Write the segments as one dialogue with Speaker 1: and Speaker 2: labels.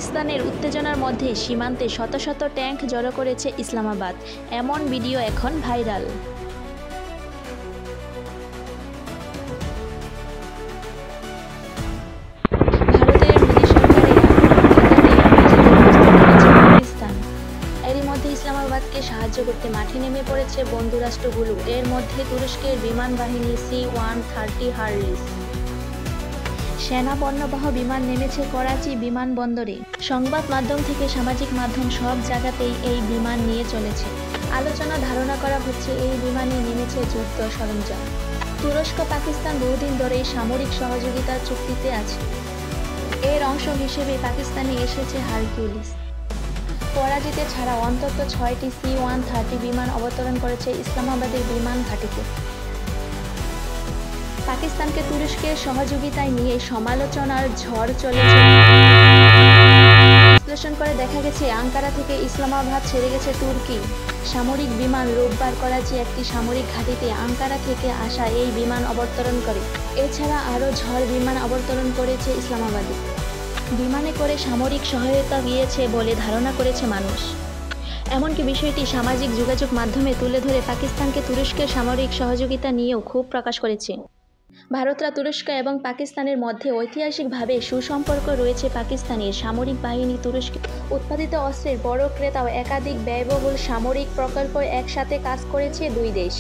Speaker 1: পাকিস্তানের উত্তেজনার মধ্যে সীমান্তে শত শত ট্যাঙ্ক জড়ো করেছে ইসলামাবাদ। এমন ভিডিও এখন ভাইরাল। ভারতের মোদী সরকারের পাকিস্তান। এরই মধ্যে ইসলামাবাদকে সাহায্য করতে মাঠে নেমে পড়েছে বন্ধুরাষ্ট্রগুলো। এর মধ্যে তুরস্কের বিমান বাহিনী C-130 হারলিস সেনা পণ্যবাহ বিমান নেমেছে করাচি বিমানবন্দরে। সংবাদ মাধ্যম থেকে সামাজিক মাধ্যম সব জায়গাতেই এই বিমান নিয়ে চলেছে। আলোচনা ধারণা করা হচ্ছে এই বিমানে নেমেছে যুদ্ধ সরঞ্জাম। তুরস্ক পাকিস্তান বহুদিন ধরেই সামরিক সহযোগিতার চুক্তিতে আছে। এর অংশ হিসেবে পাকিস্তানে এসেছে হারকিউলিস। করাচিতে ছাড়া অন্তত 6টি C-130 বিমান অবতরণ করেছে ইসলামাবাদের বিমান ঘাঁটিতে। পাকিস্তানকে তুরস্কের সহযোগিতায় নিয়ে সমালোচনার ঝড় চলেছে। বিশ্লেষণ করে দেখা গেছে আঙ্কারা থেকে ইসলামাবাদ ছেড়ে গেছে তুর্কি সামরিক বিমান। রোববার করাচি একটি সামরিক ঘাঁটিতে আঙ্কারা থেকে আসা এই বিমান অবতরণ করে। এছাড়া আরও ঝড় বিমান অবতরণ করেছে ইসলামাবাদে। বিমানে করে সামরিক সহায়তা গিয়েছে বলে ধারণা করেছে মানুষ। এমনকি বিষয়টি সামাজিক যোগাযোগ মাধ্যমে তুলে ধরে পাকিস্তানকে তুরস্কের সামরিক সহযোগিতা নিয়েও ক্ষোভ প্রকাশ করেছে। ভারতরা তুরস্ক এবং পাকিস্তানের মধ্যে ঐতিহাসিকভাবে সুসম্পর্ক রয়েছে। পাকিস্তানের সামরিক বাহিনী তুরস্কে উৎপাদিত অস্ত্রের বড় ক্রেতা ও একাধিক ব্যয়বহুল সামরিক প্রকল্প একসাথে কাজ করেছে দুই দেশ।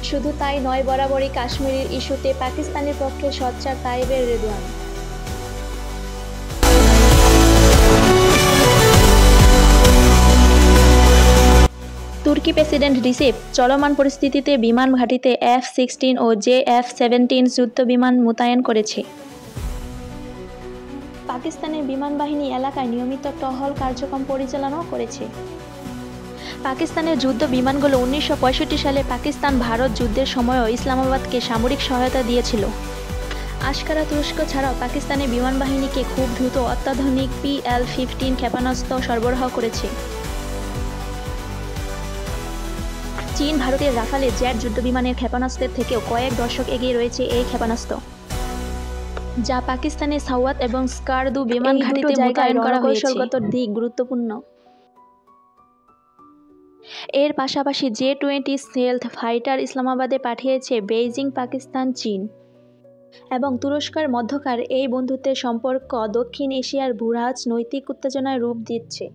Speaker 1: শুধু তাই নয়, বরাবরই কাশ্মীরের ইস্যুতে পাকিস্তানের পক্ষে সোচ্চার তাইবের রেদওয়ান। তুর্কি প্রেসিডেন্ট রিসেপ চলমান পরিস্থিতিতে বিমান ঘাঁটিতে F-16 ও JF-17 যুদ্ধ বিমান মোতায়েন করেছে। পাকিস্তানের বিমান বাহিনী এলাকায় নিয়মিত টহল কার্যক্রম পরিচালনাও করেছে। পাকিস্তানের যুদ্ধ বিমানগুলো 1965 সালে পাকিস্তান ভারত যুদ্ধের সময়ও ইসলামাবাদকে সামরিক সহায়তা দিয়েছিল। আশকারা তুরস্ক ছাড়াও পাকিস্তানের বিমান বাহিনীকে খুব দ্রুত অত্যাধুনিক PL-15 ক্ষেপণাস্ত্র সরবরাহ করেছে। চীন ভারতের রাফালে জেট যুদ্ধবিমানের ক্ষেপণাস্ত্রের থেকেও কয়েক দশক এগিয়ে রয়েছে এই ক্ষেপণাস্ত্র, যা পাকিস্তানের সাওয়াত এবং স্কারদু বিমান ঘাঁটিতে মোতায়েন করা হয়েছে। কৌশলগত দিক গুরুত্বপূর্ণ। এর পাশাপাশি J-20 স্টেলথ ফাইটার ইসলামাবাদে পাঠিয়েছে বেইজিং। পাকিস্তান, চীন এবং তুরস্কের মধ্যকার এই বন্ধুত্বের সম্পর্ক দক্ষিণ এশিয়ার ভূরাজনৈতিক উত্তেজনায় রূপ দিচ্ছে।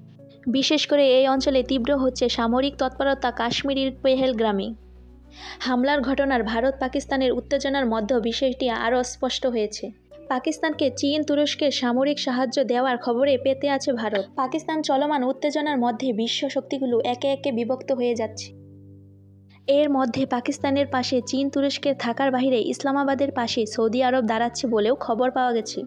Speaker 1: বিশেষ করে এই অঞ্চলে তীব্র হচ্ছে সামরিক তৎপরতা। কাশ্মীরের পেহেলগ্রামে হামলার ঘটনার ভারত পাকিস্তানের উত্তেজনার মধ্যে বিষয়টি আরও স্পষ্ট হয়েছে। পাকিস্তানকে চীন তুরস্কের সামরিক সাহায্য দেওয়ার খবরে পেতে আছে ভারত। পাকিস্তান চলমান উত্তেজনার মধ্যে বিশ্ব শক্তিগুলো একে একে বিভক্ত হয়ে যাচ্ছে। এর মধ্যে পাকিস্তানের পাশে চীন তুরস্কের থাকার বাইরে ইসলামাবাদের পাশে সৌদি আরব দাঁড়াচ্ছে বলেও খবর পাওয়া গেছে।